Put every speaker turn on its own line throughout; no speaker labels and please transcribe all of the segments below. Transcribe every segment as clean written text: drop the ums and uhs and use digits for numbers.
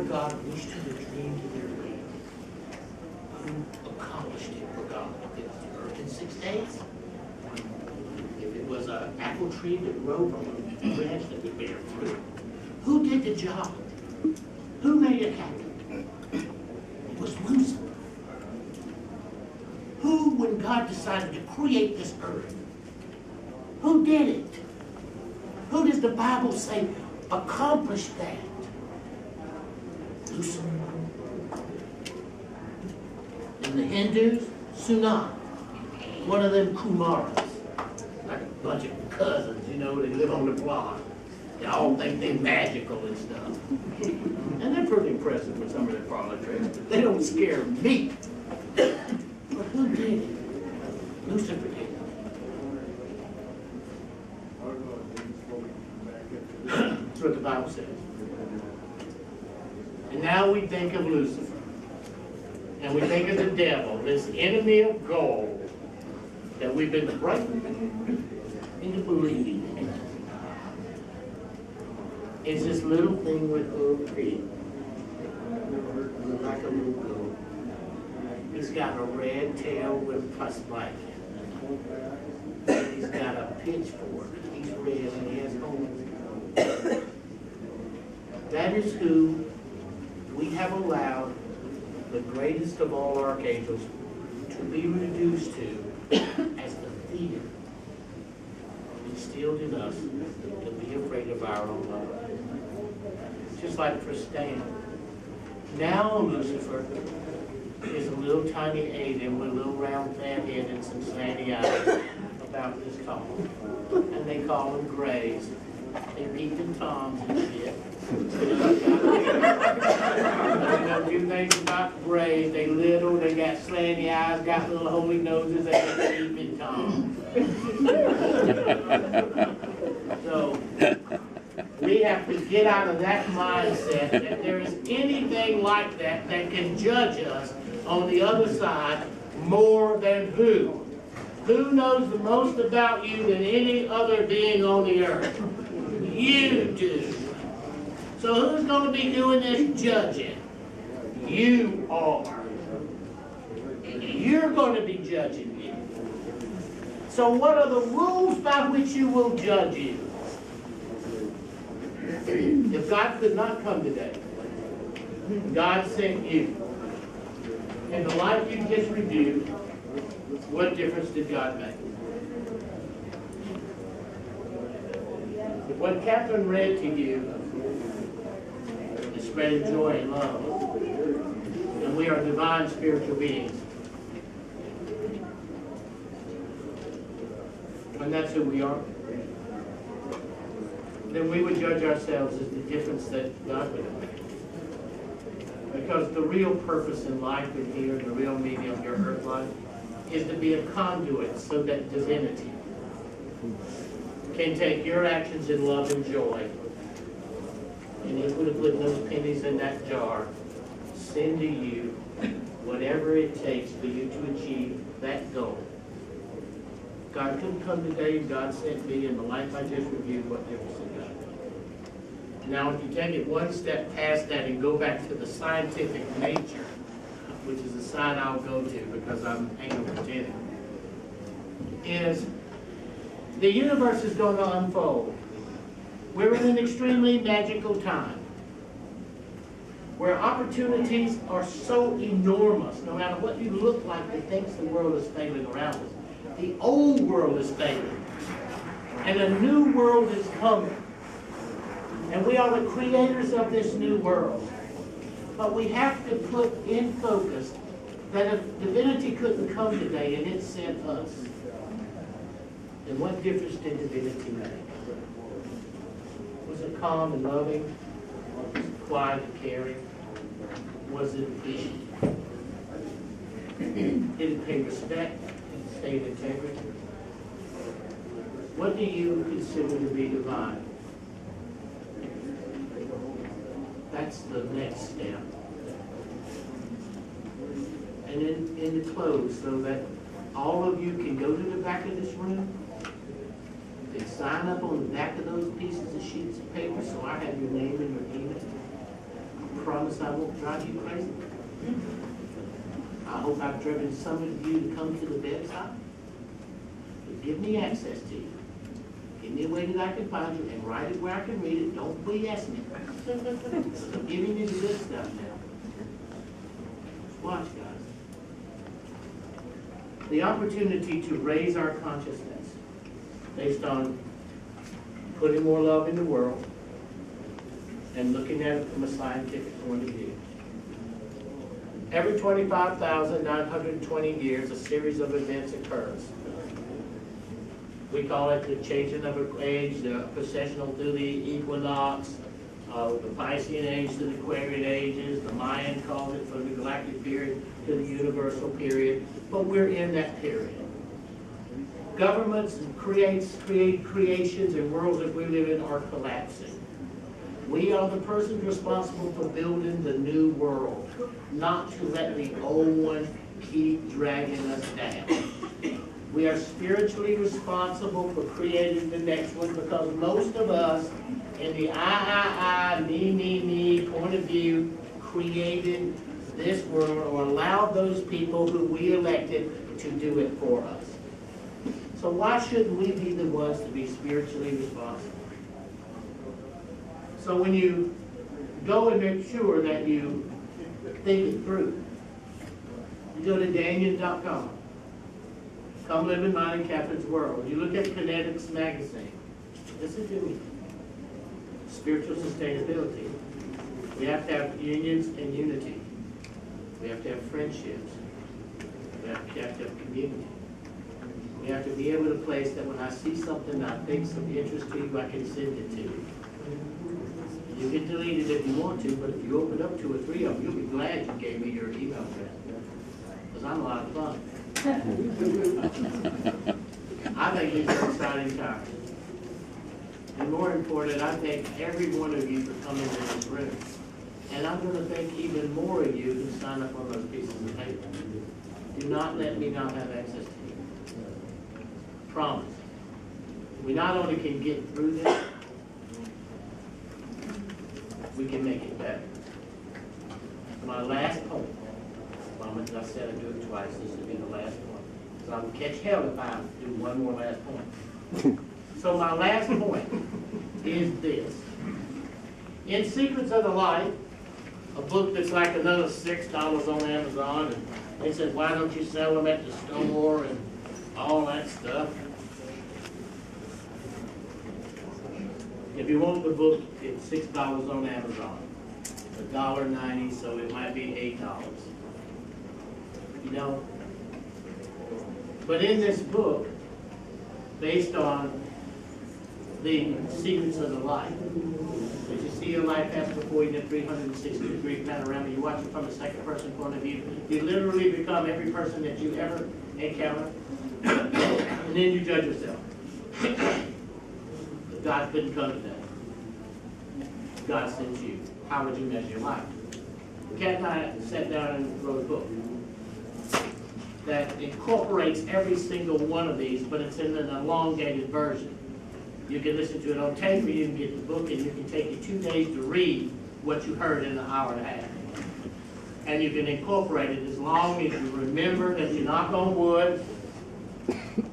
God reached to the dream to their land, who accomplished it for God? Did the earth in 6 days? If it was an apple tree that grew from a branch that would bear fruit, who did the job? Who made it happen? It was Lucifer. Who, when God decided to create this earth, who did it? Who does the Bible say accomplished that? Lucifer. And the Hindus, Sunam, one of them Kumaras, like a bunch of cousins, you know, they live on the block. They all think they're magical and stuff. And they're pretty impressive with some of their parlor tricks. They don't scare me. But who did it? Lucifer did it. That's what the Bible says. And now we think of Lucifer. And we think of the devil, this enemy of gold that we've been frightened into believing. It's this little thing with little feet, like a little goat. He's got a red tail with pus black. He's got a pitchfork. He's red and he has horns. That is who we have allowed the greatest of all archangels to be reduced to as the fear instilled in us to be afraid of our own love. Just like for Stan. Now Lucifer is a little tiny alien with a little round fat head and some slanty eyes about this tall. And they call them Grays. They peeping Toms and shit. You know, do things about Grays. They little, they got slanty eyes, got little holy noses, and they're peeping Toms. So, we have to get out of that mindset that there is anything like that that can judge us on the other side more than who? Who knows the most about you than any other being on the earth? You do. So who's going to be doing this judging? You are. You're going to be judging me. So what are the rules by which you will judge you? If God could not come today, God sent you. And the life you just reviewed, what difference did God make? If what Catherine read to you is spreading joy and love, and we are divine spiritual beings, and that's who we are, then we would judge ourselves as the difference that God would make. Because the real purpose in life in here, the real meaning of your earth life, is to be a conduit so that divinity can take your actions in love and joy, and He would have put those pennies in that jar, send to you whatever it takes for you to achieve that goal. God couldn't come today, and God sent me, and the life I just reviewed, what difference did God make? Now, if you take it one step past that and go back to the scientific nature, which is the side I'll go to because I'm anal-contented, is the universe is going to unfold. We're in an extremely magical time where opportunities are so enormous. No matter what you look like that thinks the world is failing around us, the old world is failing, and a new world is coming. And we are the creators of this new world. But we have to put in focus that if divinity couldn't come today and it sent us, then what difference did divinity make? Was it calm and loving? Was it quiet and caring? Was it efficient? Did it pay respect? Did it stay in integrity? What do you consider to be divine? That's the next step. And in the close, so that all of you can go to the back of this room, you can sign up on the back of those pieces of sheets of paper, so I have your name and your email. I promise I won't drive you crazy. I hope I've driven some of you to come to the bedside. But give me access to you. Give me a way that I can find you and write it where I can read it. Don't BS me. Because I'm giving you the good stuff now. Watch, guys. The opportunity to raise our consciousness based on putting more love in the world and looking at it from a scientific point of view. Every 25,920 years, a series of events occurs. We call it the changing of an age, the precessional through the equinox, the Piscean age to the Aquarian ages, the Mayan called it from the galactic period to the universal period, but we're in that period. Governments create creations and worlds that we live in are collapsing. We are the persons responsible for building the new world, not to let the old one keep dragging us down. We are spiritually responsible for creating the next one because most of us, in the I, me point of view, created this world or allowed those people who we elected to do it for us. So why shouldn't we be the ones to be spiritually responsible? So when you go and make sure that you think it through, you go to Dannion.com. Come live in mine and Catherine's world. You look at Kinetics magazine. Listen to me. Spiritual sustainability. We have to have unions and unity. We have to have friendships. We have to have community. We have to be able to place that when I see something that I think is of interest to you, I can send it to you. You can delete it if you want to, but if you open up 2 or 3 of them, you'll be glad you gave me your email address. Because I'm a lot of fun. I think these are exciting times. And more important, I thank every one of you for coming to this room. And I'm going to thank even more of you who sign up on those pieces of paper. Do not let me not have access to you. Promise. We not only can get through this, we can make it better. My last point. I said I'd do it twice. This will be the last point. So I'll catch hell if I do one more last point. So my last point is this. In Secrets of the Light, a book that's like another $6 on Amazon, and they said, why don't you sell them at the store and all that stuff? If you want the book, it's $6 on Amazon. $1.90, so it might be $8. You know, but in this book, based on the secrets of the life, as you see your life pass before you in a 360-degree panorama, you watch it from a second-person point of view, you literally become every person that you ever encounter, and then you judge yourself. God couldn't come today. God sent you. How would you measure your life? Kat and I sat down and wrote a book that incorporates every single one of these, but it's in an elongated version. You can listen to it on tape, or you can get the book, and you can take you 2 days to read what you heard in an hour and a half. And you can incorporate it as long as you remember that you knock on wood,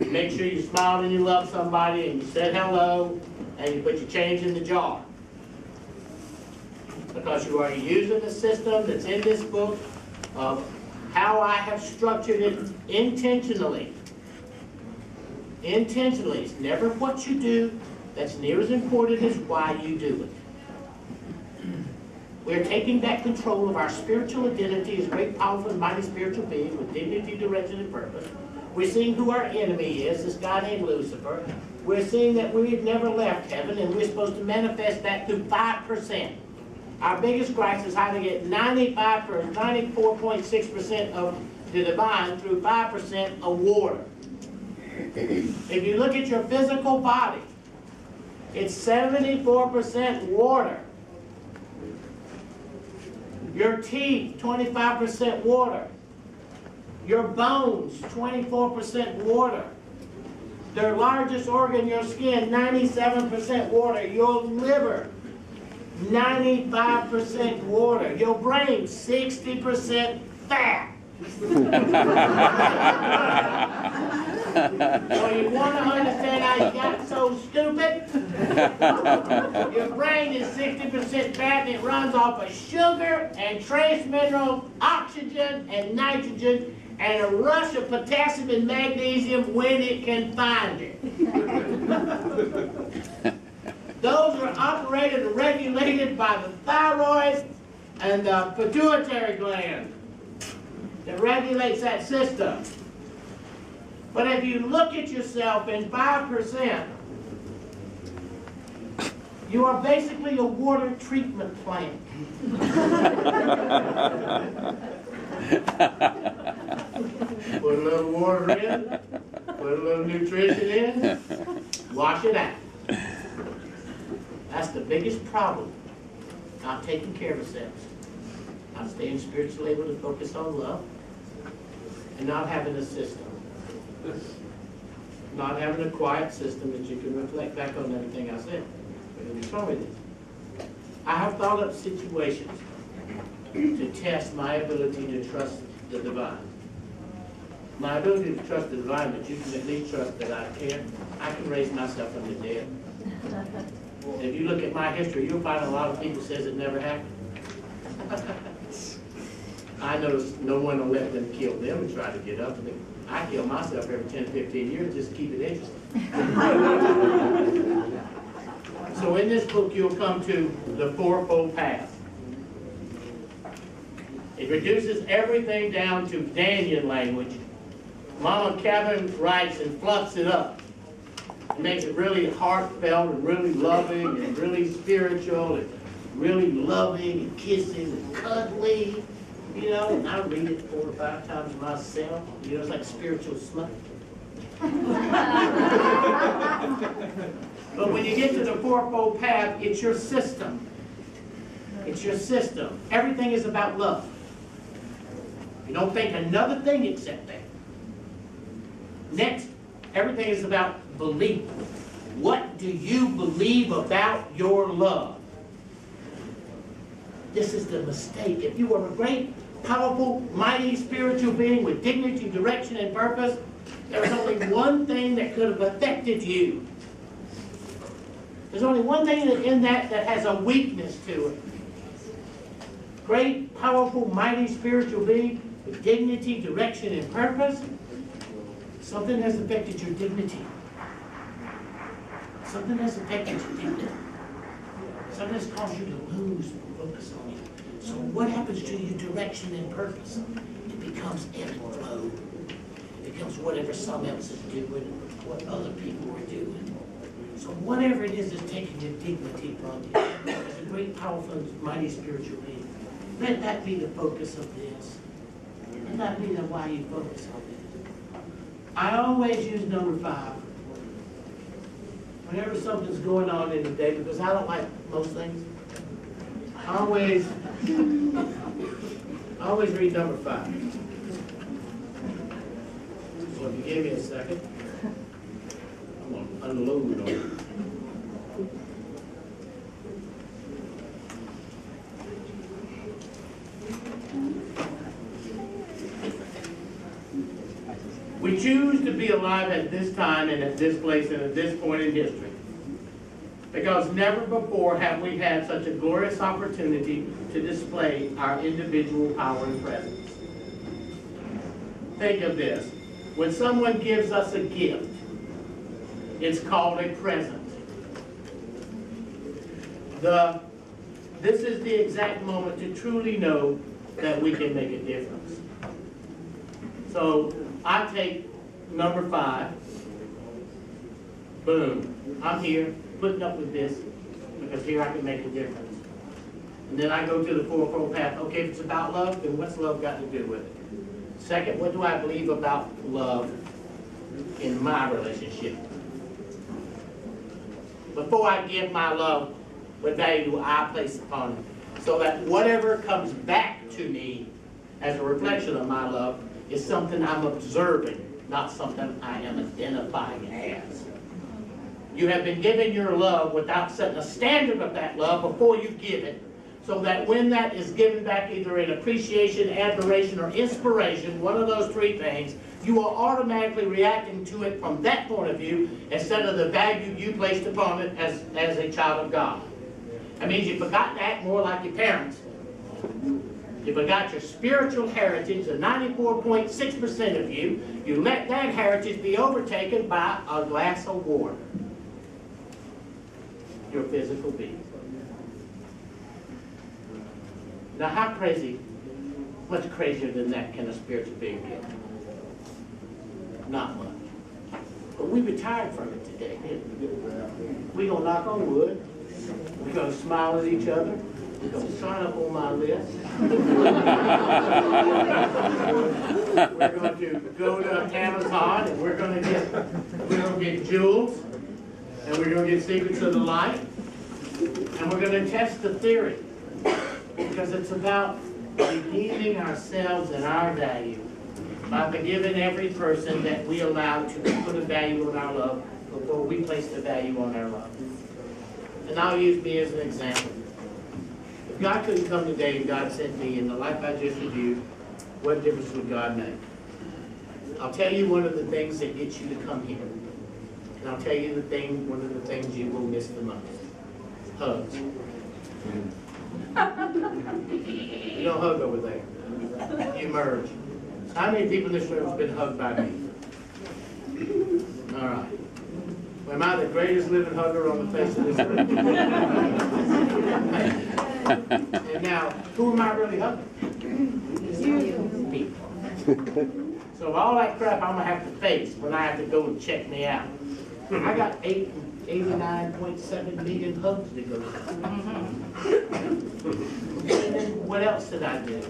you make sure you smiled and you loved somebody, and you said hello, and you put your change in the jar. Because you are using the system that's in this book of how I have structured it intentionally. Intentionally. It's never what you do that's near as important as why you do it. We're taking back control of our spiritual identity as great, powerful, and mighty spiritual beings with dignity, direction, and purpose. We're seeing who our enemy is, this guy named Lucifer. We're seeing that we've never left heaven, and we're supposed to manifest that through 5%. Our biggest crisis is how to get 94.6% of the divine through 5% of water. If you look at your physical body, it's 74% water. Your teeth, 25% water. Your bones, 24% water. Their largest organ, your skin, 97% water. Your liver, 95% water. Your brain, 60% fat. So you want to understand how you got so stupid? Your brain is 60% fat and it runs off of sugar and trace minerals, oxygen and nitrogen, and a rush of potassium and magnesium when it can find it. Those are operated and regulated by the thyroid and the pituitary gland that regulates that system. But if you look at yourself in 5%, you are basically a water treatment plant. Put a little water in, put a little nutrition in, wash it out. That's the biggest problem. Not taking care of ourselves. Not staying spiritually able to focus on love. And not having a system. Not having a quiet system that you can reflect back on everything I said. What's wrong with this? I have thought up situations to test my ability to trust the divine. My ability to trust the divine, but you can at least trust that I can raise myself from the dead. If you look at my history, you'll find a lot of people says it never happened. I know no one will let them kill them and try to get up. I kill myself every 10, 15 years just to keep it interesting. So in this book, you'll come to the fourfold path. It reduces everything down to Dannion language. Mama Kevin writes and fluffs it up. It makes it really heartfelt and really loving and really spiritual and really loving and kissing and cuddly. You know, and I read it 4 or 5 times myself. You know, it's like spiritual smut. But when you get to the fourfold path, it's your system. It's your system. Everything is about love. You don't think another thing except that. Next, everything is about belief. What do you believe about your love? This is the mistake. If you were a great, powerful, mighty spiritual being with dignity, direction, and purpose, there was only one thing that could have affected you. There's only one thing in that has a weakness to it. Great, powerful, mighty spiritual being with dignity, direction, and purpose. Something has affected your dignity. Something has affected your dignity. Something has caused you to lose focus on it. So what happens to your direction and purpose? It becomes ebb and flow. It becomes whatever someone else is doing, what other people are doing. So whatever it is that's taking your dignity from you, as a great, powerful, mighty spiritual being, let that be the focus of this. Let that be the why you focus on this. I always use number 5. Whenever something's going on in the day, because I don't like most things, I always read number 5. So if you give me a second, I'm going to unload on you. We choose to be alive at this time and at this place and at this point in history, because never before have we had such a glorious opportunity to display our individual power and presence. Think of this. When someone gives us a gift, it's called a present. This is the exact moment to truly know that we can make a difference. So I take number 5. Boom. I'm here putting up with this because here I can make a difference. And then I go to the fourfold path. Okay, if it's about love, then what's love got to do with it? Second, what do I believe about love in my relationship? Before I give my love, what value I place upon it, so that whatever comes back to me as a reflection of my love is something I'm observing, not something I am identifying as. You have been given your love without setting a standard of that love before you give it, so that when that is given back either in appreciation, admiration, or inspiration, one of those three things, you are automatically reacting to it from that point of view instead of the value you placed upon it as a child of God. That means you forgot to act more like your parents. You forgot your spiritual heritage, the 94.6% of you. You let that heritage be overtaken by a glass of water. Your physical being. Now how crazy, much crazier than that can a spiritual being get? Not much. But we retired from it today, didn't we? We're going to knock on wood. We're going to smile at each other. We're going to sign up on my list. We're going to go to Amazon and we're going to get jewels. And we're going to get secrets of the light. And we're going to test the theory. Because it's about redeeming ourselves and our value by forgiving every person that we allow to put a value on our love before we place the value on our love. And I'll use me as an example. If God couldn't come today and God sent me in the life I just reviewed, what difference would God make? I'll tell you one of the things that gets you to come here. And I'll tell you one of the things you will miss the most. Hugs. You don't hug over there. You merge. How many people in this room have been hugged by me? All right. Well, am I the greatest living hugger on the face of this room? And now, who am I really hugging? People. So all that crap I'm going to have to face when I have to go and check me out. I got 89.7 million hugs to go through. And then what else did I do?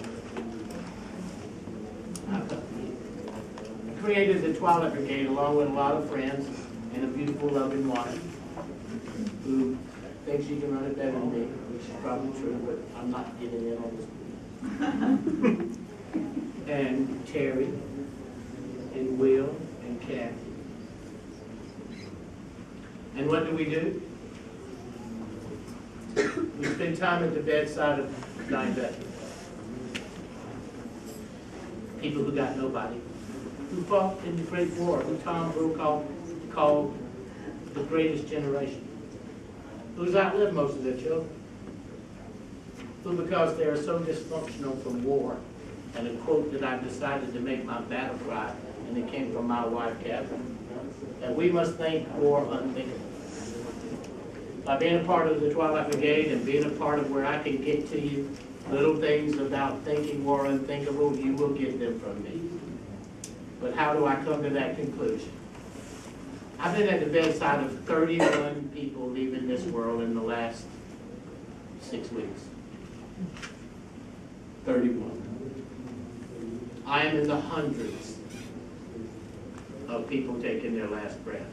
I created the Twilight Brigade along with a lot of friends and a beautiful, loving wife who thinks she can run it better than me, which is probably true, but I'm not getting in on this. And Terry, and Will, and Kathy. And what do? We spend time at the bedside of dying veterans. People who got nobody. Who fought in the Great War, who Tom Brokaw called the greatest generation. Who's outlived most of their children. Who, because they are so dysfunctional from war, and a quote that I've decided to make my battle cry, and it came from my wife, Catherine, that we must think war unthinkable. By being a part of the Twilight Brigade and being a part of where I can get to you, little things about thinking war unthinkable, you will get them from me. But how do I come to that conclusion? I've been at the bedside of 31 people leaving this world in the last 6 weeks. 31. I am in the hundreds of people taking their last breath.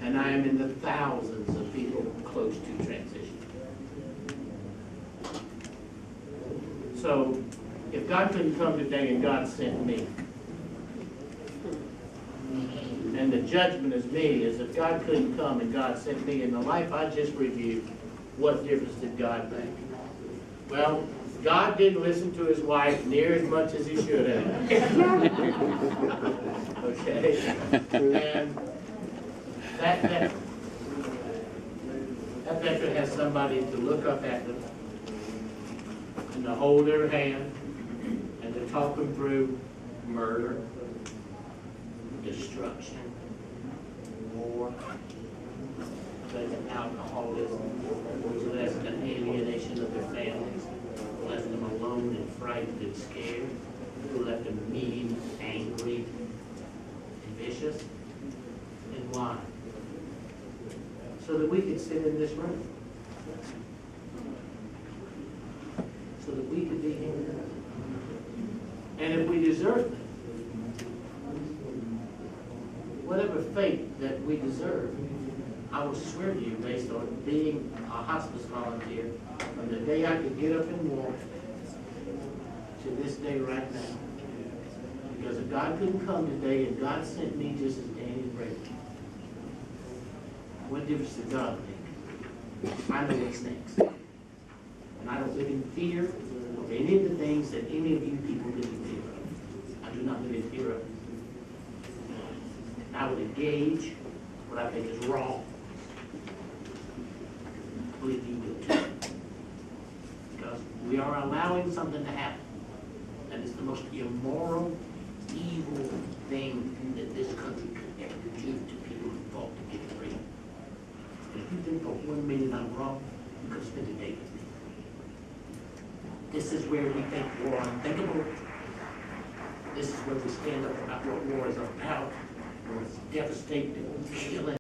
And I am in the thousands of people close to transition. So, if God couldn't come today and God sent me, and the judgment is me, is if God couldn't come and God sent me in the life I just reviewed, what difference did God make? Well, God didn't listen to his wife near as much as he should have. Okay? And that veteran has somebody to look up at them and to hold their hand and to talk them through murder, destruction, war, less than alcoholism, less than alienation of their families, left them alone and frightened and scared, who left them mean, angry, and vicious. And why? So that we could sit in this room. So that we could be here. And if we deserve it, whatever fate that we deserve, I will swear to you, based on being a hospice volunteer, from the day I could get up and walk to this day right now. Because if God couldn't come today and God sent me just as Dannion Brinkley, What difference does God make? I know what's next. And I don't live in fear of any of the things that any of you people live in fear of. I do not live in fear of. And I will engage what I think is wrong. I believe you will too. Because we are allowing something to happen that is the most immoral, evil thing that this country could ever do to people who fought to get free. And if you think for 1 minute I'm wrong, you could spend a day with me. This is where we think war unthinkable. This is where we stand up about what war is about, where it's devastating, killing.